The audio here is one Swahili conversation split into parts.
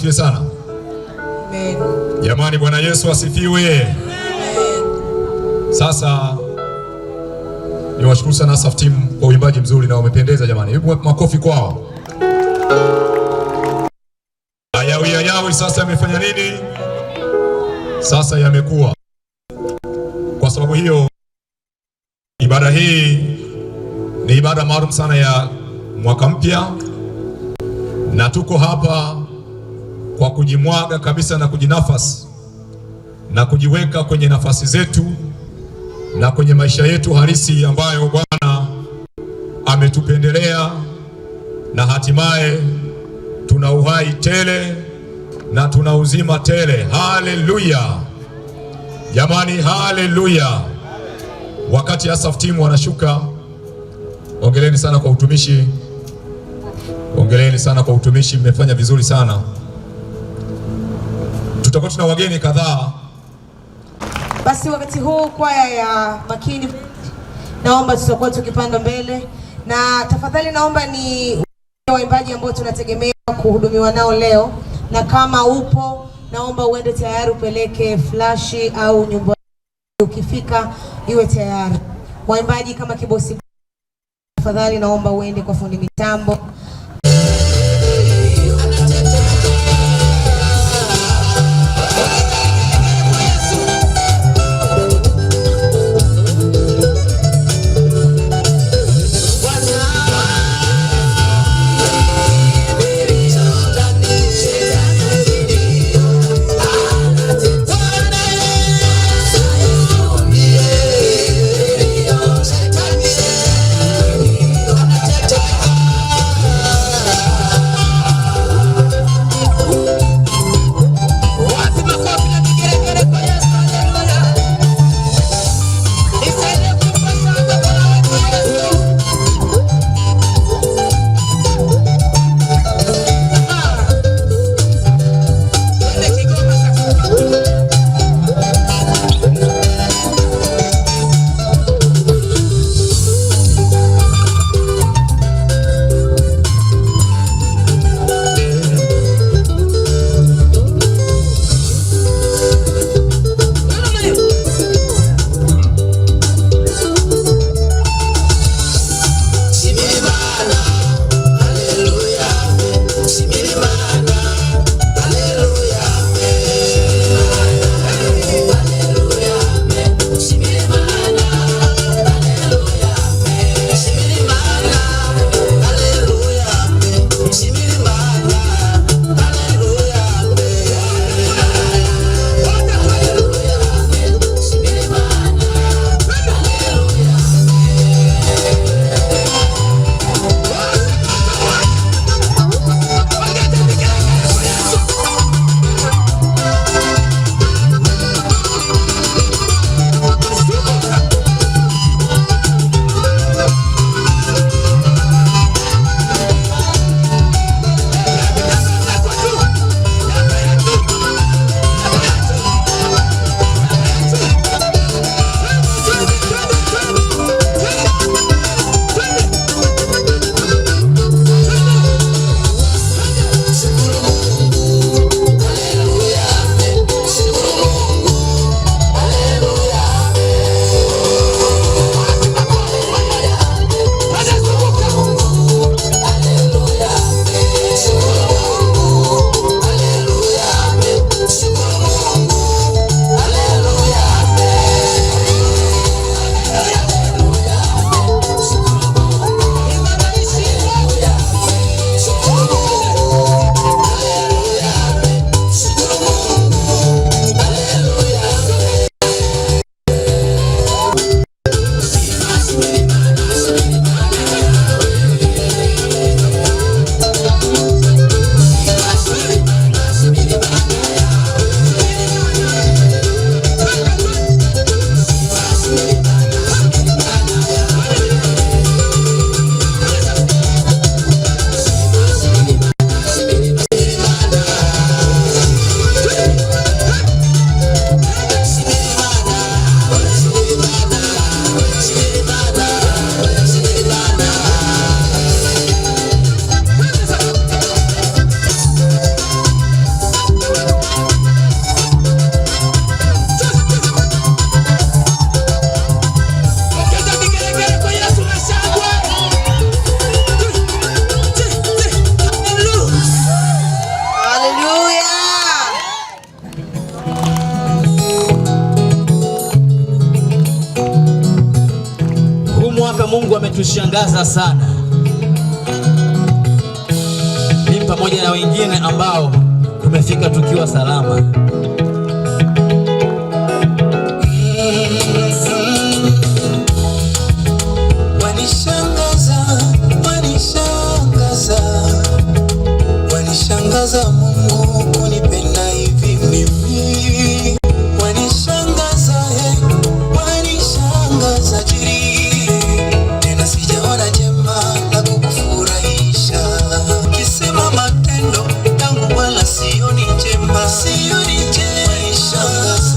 asifiwe sana. Amen. Jamani, Bwana Yesu asifiwe. Amen. Sasa niwashukuru sana Asaf team kwa uimbaji mzuri na wamependeza jamani. Hebu makofi kwao. Ayawi sasa yamefanya nini? Sasa yamekuwa. Kwa sababu hiyo ibada hii ni ibada maalum sana ya mwaka mpya, na tuko hapa kwa kujimwaga kabisa na kujinafasi na kujiweka kwenye nafasi zetu na kwenye maisha yetu halisi ambayo Bwana ametupendelea, na hatimaye tuna uhai tele na tuna uzima tele. Haleluya jamani, haleluya. Wakati Asaf team wanashuka, ongeleni sana kwa utumishi, ongeleni sana kwa utumishi, mmefanya vizuri sana. Tutakuwa tuna wageni kadhaa. Basi wakati huu kwaya ya Makini naomba tutakuwa tukipanda mbele, na tafadhali naomba ni waimbaji ambao tunategemea kuhudumiwa nao leo, na kama upo naomba uende tayari upeleke flashi au nyumba, ukifika iwe tayari. Waimbaji kama Kibosi, tafadhali naomba uende kwa fundi mitambo. Hakika Mungu ametushangaza sana. Mimi pamoja na wengine ambao tumefika tukiwa salama. Wanishangaza Mungu kunipenda hivi mimi. Wanishangaza wanishangaza jiri. Tena sijaona jema la kukufurahisha. Kisema matendo yangu wala sioni jema. Sioni jema. Wanishangaza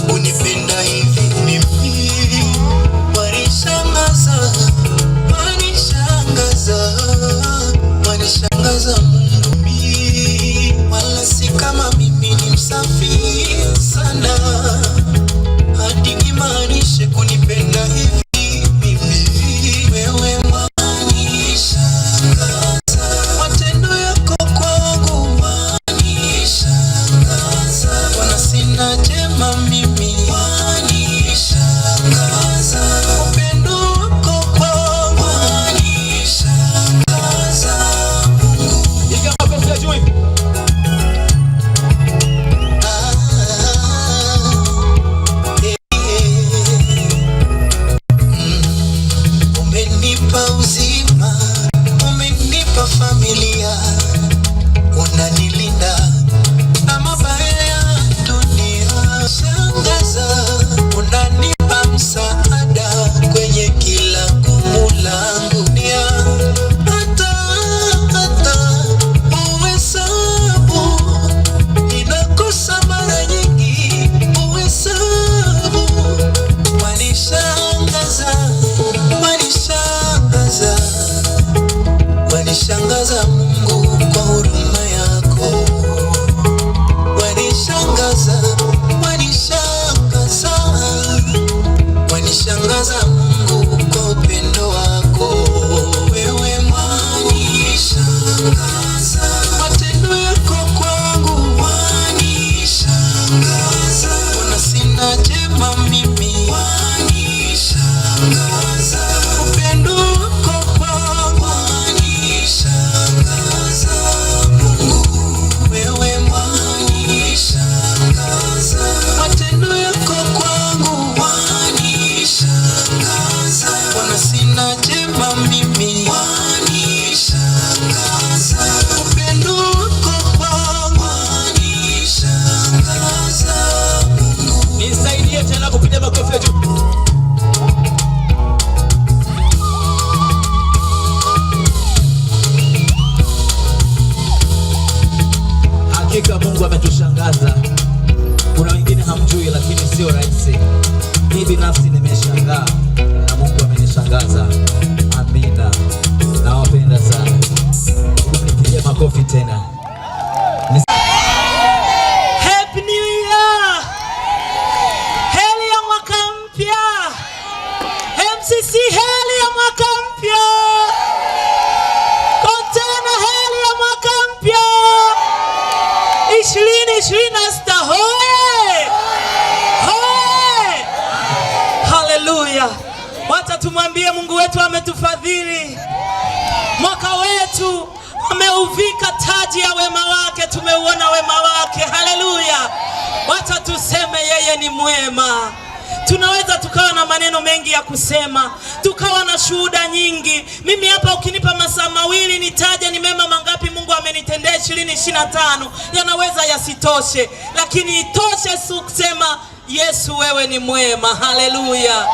kunipenda hivi mimi. Wanishangaza wanishangaza Mungu mimi. Wala si kama mimi ni msafi sana hadi nimaanishe kunipenda hivi mimi. Wewe wanishangaza, matendo yako kwangu wanishangaza. Wana sina jema mimi wanishangaza. Upendo wako kwangu wanishangaza. Umenipa uzima, umenipa familia, unanilinda na mabaya ya dunia. Shangaza, unanipa msaada kwenye kila gumu langu. Hata uhesabu, ninakosa mara nyingi, uhesabu. Wanishangaza, wanishangaza, wanishangaza Mungu kwa huruma yako. Wanishangaza, wanishangaza, wanishangaza Mungu kwa upendo wako. Wewe wanishangaza, matendo yako kwangu wanishangaza. Wana sina jema mimi wanishangaza. Upendo wako kwangu wanishangaza. Mungu wewe wanishangaza, matendo yako kwangu wanishangaza. Wana sina jema mimi wanishangaza. Upendo wako kwangu wanishangaza. Mungu Nisaidie tena kupiga makofi juu. Hakika Mungu ametushangaza. Kuna wengine hamjui, lakini sio rahisi. Mimi binafsi nimeshangaa na Mungu amenishangaza. Amina. Nawapenda sana. Nipigie makofi tena. Happy New Year! Heri ya mwaka mpya! MCC heri ya mwaka mpya! Kontena heri ya mwaka mpya! 2026 hoye! Hoye! Haleluya! Wacha tumwambie Mungu wetu ametufadhili. Mwaka wetu ameuvika taji ya wema wake, tumeuona wema wake. Haleluya! Wacha tuseme yeye ni mwema. Tunaweza tukawa na maneno mengi ya kusema, tukawa na shuhuda nyingi. Mimi hapa ukinipa masaa mawili nitaje ni mema mangapi Mungu amenitendea 2025, yanaweza yasitoshe, lakini itoshe kusema Yesu wewe ni mwema. Haleluya.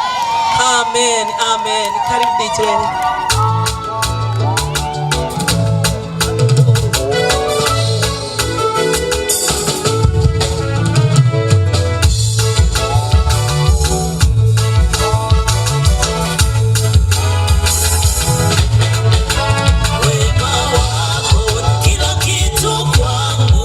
Amen. Amen. Karibu DJ. wema wako kila kitu kwangu.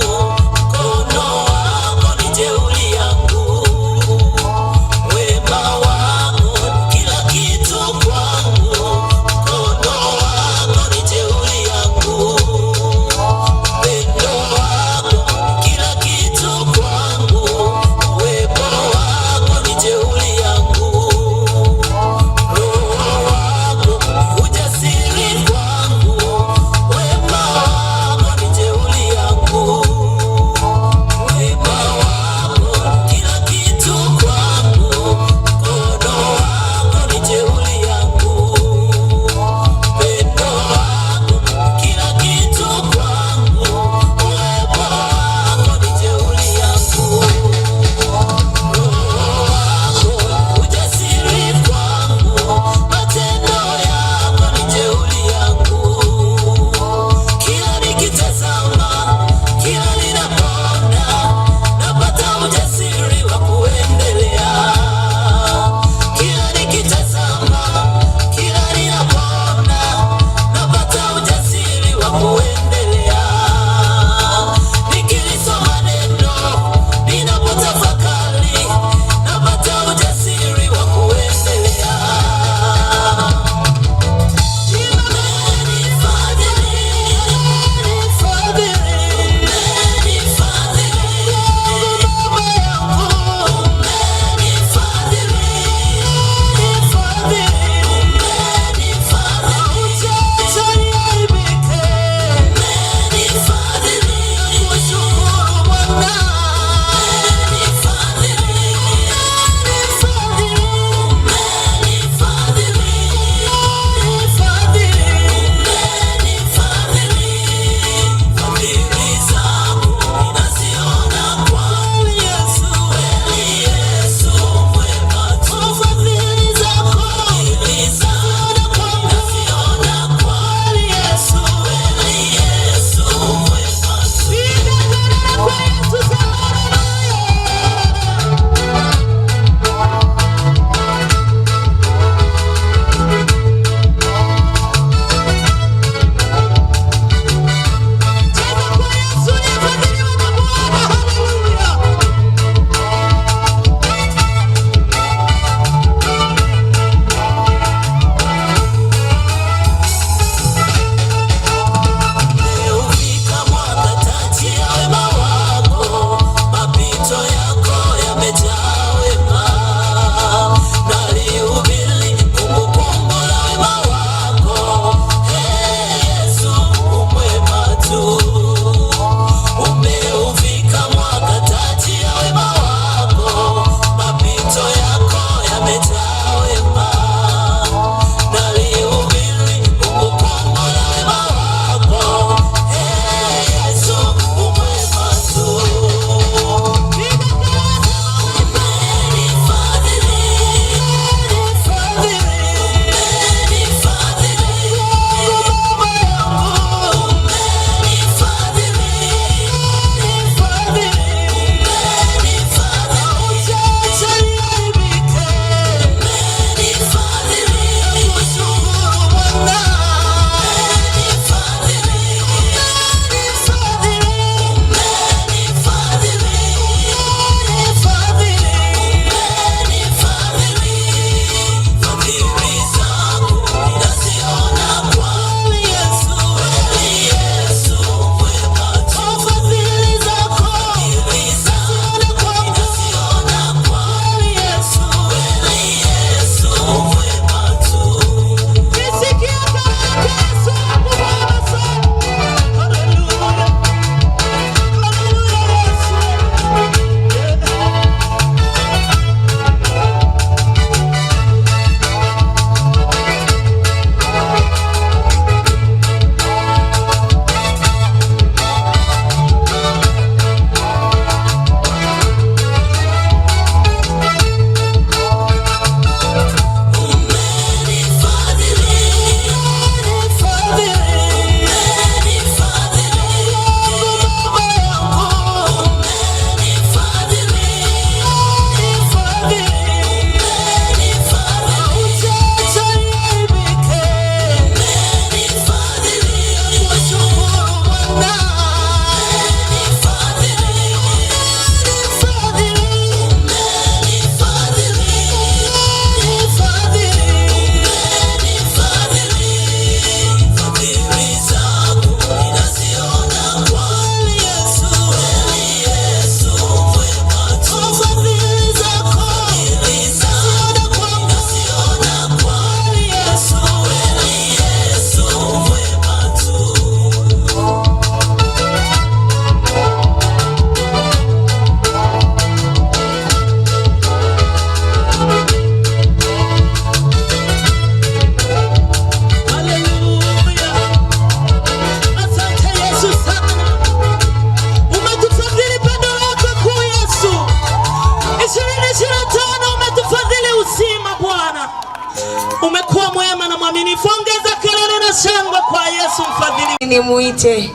Umekuwa mwema na mwaminifu. Ongeza kelele na shangwe kwa Yesu mfadhili. Nimuite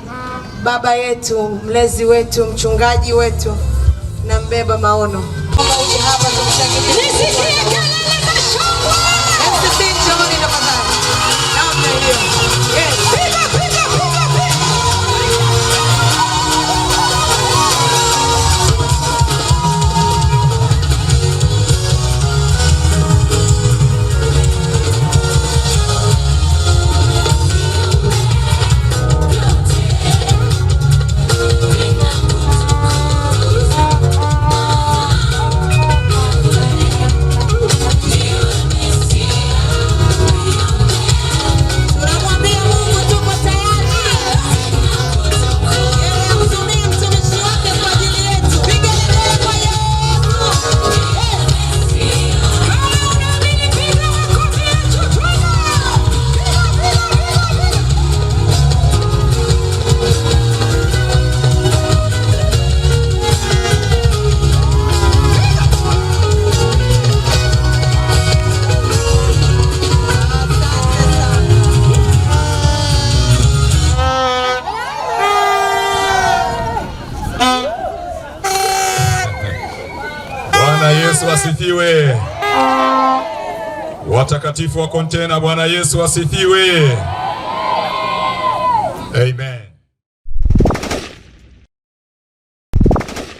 baba yetu, mlezi wetu, mchungaji wetu na mbeba maono. Kama uje hapa tumshangilie. Nisikie kelele za shangwe. MC John na madhara. Namna hiyo. Yes. Piga piga piga piga. Bwana Yesu asifiwe. Watakatifu wa Kontena, Bwana Yesu asifiwe. Amen.